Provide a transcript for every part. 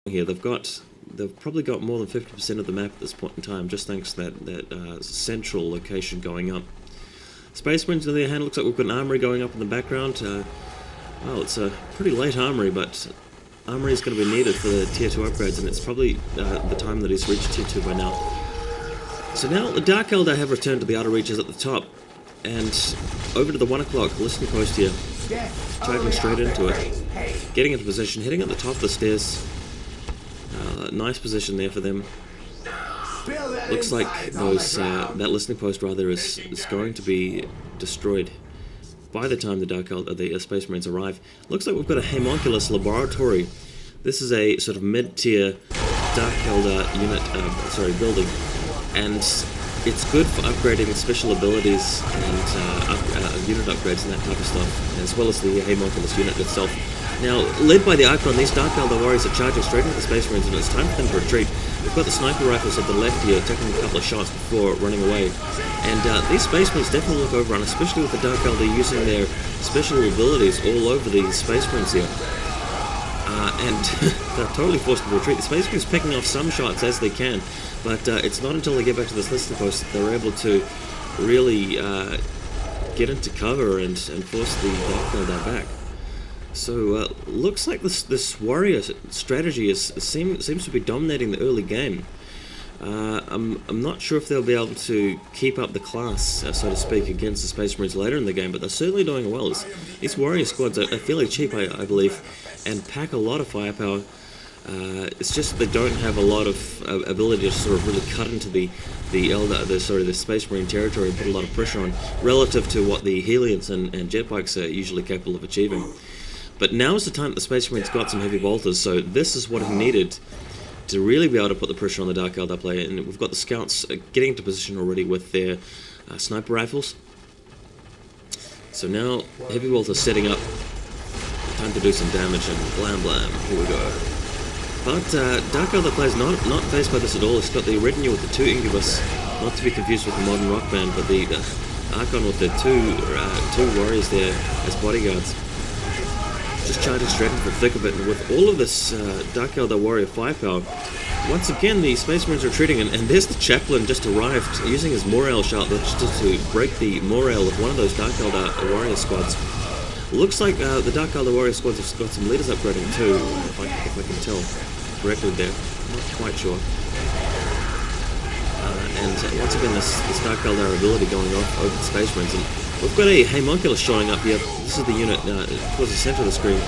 here. They've probably got more than 50% of the map at this point in time, just thanks to that central location going up. Space Marines, on the other hand, looks like we've got an armory going up in the background. Well, it's a pretty late armory, but armory is going to be needed for the tier 2 upgrades, and it's probably the time that he's reached tier 2 by now. So now the Dark Eldar have returned to the outer reaches at the top, and over to the 1 o'clock listening post here, charging straight into it, getting into position, hitting at the top of the stairs. Nice position there for them. Looks like that listening post rather is going to be destroyed by the time the Space Marines arrive. Looks like we've got a homunculus laboratory. This is a sort of mid-tier Dark Eldar unit, building, and it's good for upgrading special abilities and unit upgrades and that type of stuff, as well as the homunculus unit itself. Now, led by the Icon, these Dark Eldar warriors are charging straight into the Space Marines, and it's time for them to retreat. We've got the sniper rifles at the left here, taking a couple of shots before running away. And these Space Marines definitely look overrun, especially with the Dark Eldar using their special abilities all over the Space Marines here. And they're totally forced to retreat. The Space Marines picking off some shots as they can, but it's not until they get back to this listening post that they're able to really get into cover and force the Dark Eldar back. So looks like this warrior strategy seems to be dominating the early game. I'm not sure if they'll be able to keep up the class, so to speak, against the Space Marines later in the game, but they're certainly doing well. These warrior squads are fairly cheap, I believe, and pack a lot of firepower. It's just that they don't have a lot of ability to sort of really cut into the Space Marine territory and put a lot of pressure on, relative to what the Helions and jet bikes are usually capable of achieving. But now is the time that the Space Marines got some heavy bolters, so this is what he needed to really be able to put the pressure on the Dark Eldar player. And we've got the scouts getting into position already with their sniper rifles. So now heavy bolters setting up. Time to do some damage, and blam blam, here we go. But Dark Eldar player's not faced by this at all. He's got the retinue with the 2 Incubus, not to be confused with the modern rock band, but the Archon with the two warriors there as bodyguards. Just charging straight into the thick of it, and with all of this Dark Eldar warrior firepower, once again the Space Marines are retreating, and there's the chaplain just arrived using his morale shot just to break the morale of one of those Dark Eldar warrior squads. Looks like the Dark Eldar warrior squads have got some leaders upgrading too, if I can tell correctly there. Not quite sure. And once again this Dark Eldar ability going off over the Space Marines. And we've got a homunculus showing up here. This is the unit towards the center of the screen,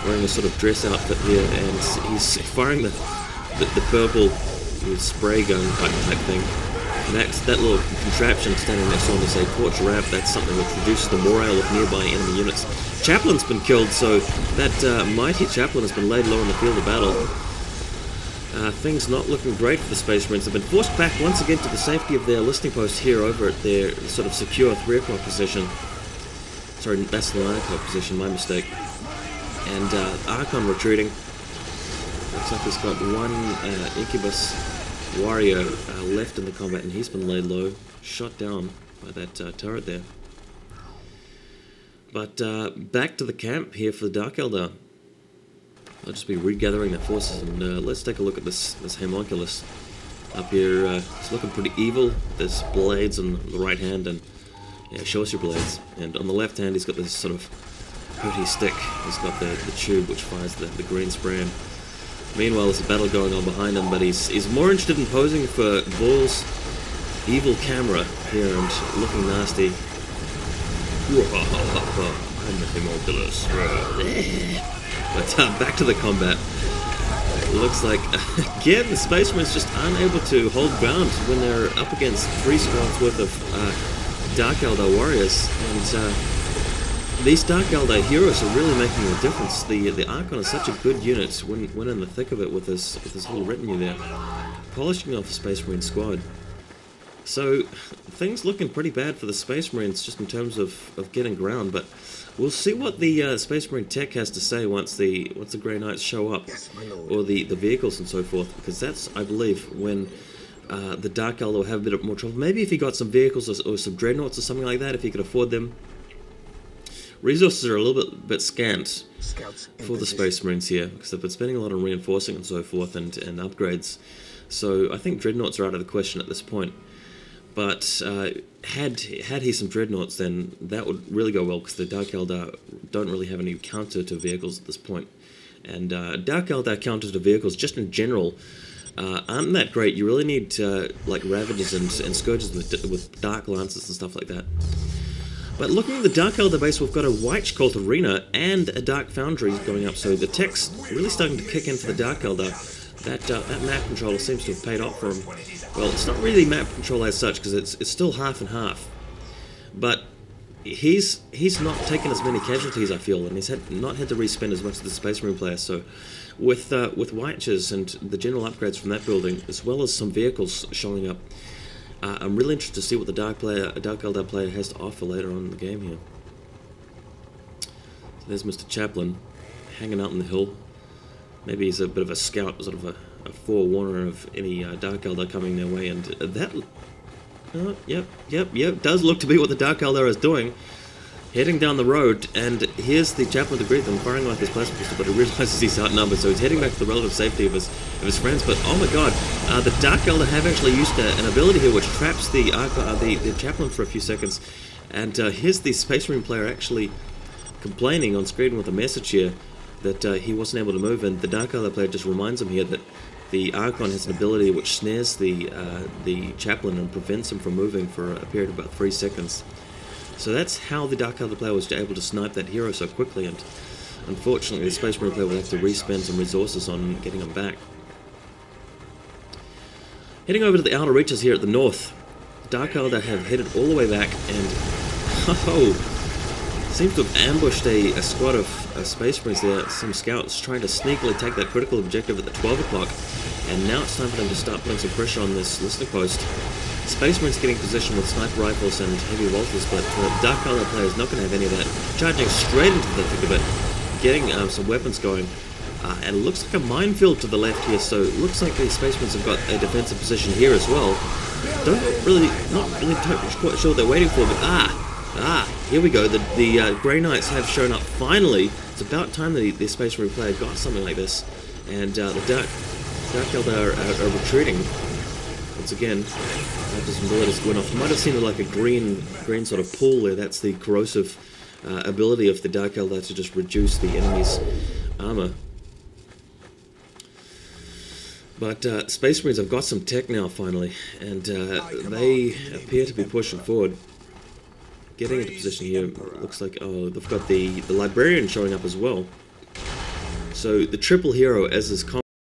wearing a sort of dress outfit here, and he's firing the purple spray gun type thing. And that little contraption standing next to him is a torch ramp. That's something which reduces the morale of nearby enemy units. Chaplain's been killed, so that mighty chaplain has been laid low on the field of battle. Things not looking great for the Space Marines. They've been forced back once again to the safety of their listening post here over at their sort of secure 3 o'clock position. Sorry, that's the 9 o'clock position, my mistake. And Archon retreating. Looks like he's got one Incubus warrior left in the combat, and he's been laid low, shot down by that turret there. But back to the camp here for the Dark Eldar. I'll just be regathering their forces, and let's take a look at this homunculus up here. It's looking pretty evil. There's blades on the right hand, and yeah, show us your blades. And on the left hand, he's got this sort of putty stick. He's got the tube which fires the green spray. Meanwhile, there's a battle going on behind him, but he's more interested in posing for Bull's evil camera here and looking nasty. I'm the homunculus. But back to the combat. It looks like, again, the Space Marines just aren't able to hold ground when they're up against 3 squads worth of Dark Eldar warriors. And these Dark Eldar heroes are really making a difference. The Archon is such a good unit when in the thick of it with his little retinue there, polishing off the Space Marine squad. So things looking pretty bad for the Space Marines just in terms of getting ground, but we'll see what the Space Marine tech has to say once the Grey Knights show up, or the vehicles and so forth, because that's, I believe, when the Dark Eldar will have a bit more trouble. Maybe if he got some vehicles or some dreadnoughts or something like that, if he could afford them. resources are a little bit scant for the Space Marines here, because they've been spending a lot on reinforcing and so forth and upgrades. So I think dreadnoughts are out of the question at this point. But had he some dreadnoughts, then that would really go well, because the Dark Eldar don't really have any counter to vehicles at this point. And Dark Eldar counters to vehicles, just in general, aren't that great. You really need like Ravagers and Scourges with Dark Lances and stuff like that. But looking at the Dark Eldar base, we've got a White Cult Arena and a Dark Foundry going up, so the tech's really starting to kick in for the Dark Eldar. That map controller seems to have paid off for him. Well, it's not really map control as such, because it's still half and half. But he's not taken as many casualties, I feel, and he's not had to respend as much as the Space Marine player. So with Whitechers and the general upgrades from that building, as well as some vehicles showing up, I'm really interested to see what the Dark Eldar player has to offer later on in the game here. So there's Mr. Chaplain hanging out on the hill. Maybe he's a bit of a scout, sort of a forewarner of any Dark Eldar coming their way, and that... yep, does look to be what the Dark Eldar is doing. Heading down the road, and here's the Chaplain to greet them, firing like his plasma pistol, but he realizes he's outnumbered, so he's heading back to the relative safety of his friends. But oh my god, the Dark Eldar have actually used an ability here which traps the Chaplain for a few seconds, and here's the Space Marine player actually complaining on screen with a message here that he wasn't able to move, and the Dark Eldar player just reminds him here that the Archon has an ability which snares the Chaplain and prevents him from moving for a period of about 3 seconds. So that's how the Dark Eldar player was able to snipe that hero so quickly, and unfortunately the Space Marine player will have to respend some resources on getting him back. Heading over to the outer reaches here at the north, the Dark Eldar have headed all the way back, and seems to have ambushed a squad of Space Marines there, some scouts trying to sneakily take that critical objective at the 12 o'clock, and now it's time for them to start putting some pressure on this listening post. Space Marines getting position with sniper rifles and heavy bolters, but the Dark Eldar player is not going to have any of that. Charging straight into the thick of it, getting some weapons going, and it looks like a minefield to the left here, so it looks like the Space Marines have got a defensive position here as well. Not really quite sure what they're waiting for, but here we go. The Grey Knights have shown up finally. It's about time the Space Marine player got something like this, and the Dark Eldar are retreating once again after some bullets went off. You might have seen like a green sort of pool there. That's the corrosive ability of the Dark Eldar to just reduce the enemy's armor. But Space Marines have got some tech now finally, and they appear to be pushing forward. Getting into position here, looks like, oh, they've got the Librarian showing up as well. So the triple hero, as is common.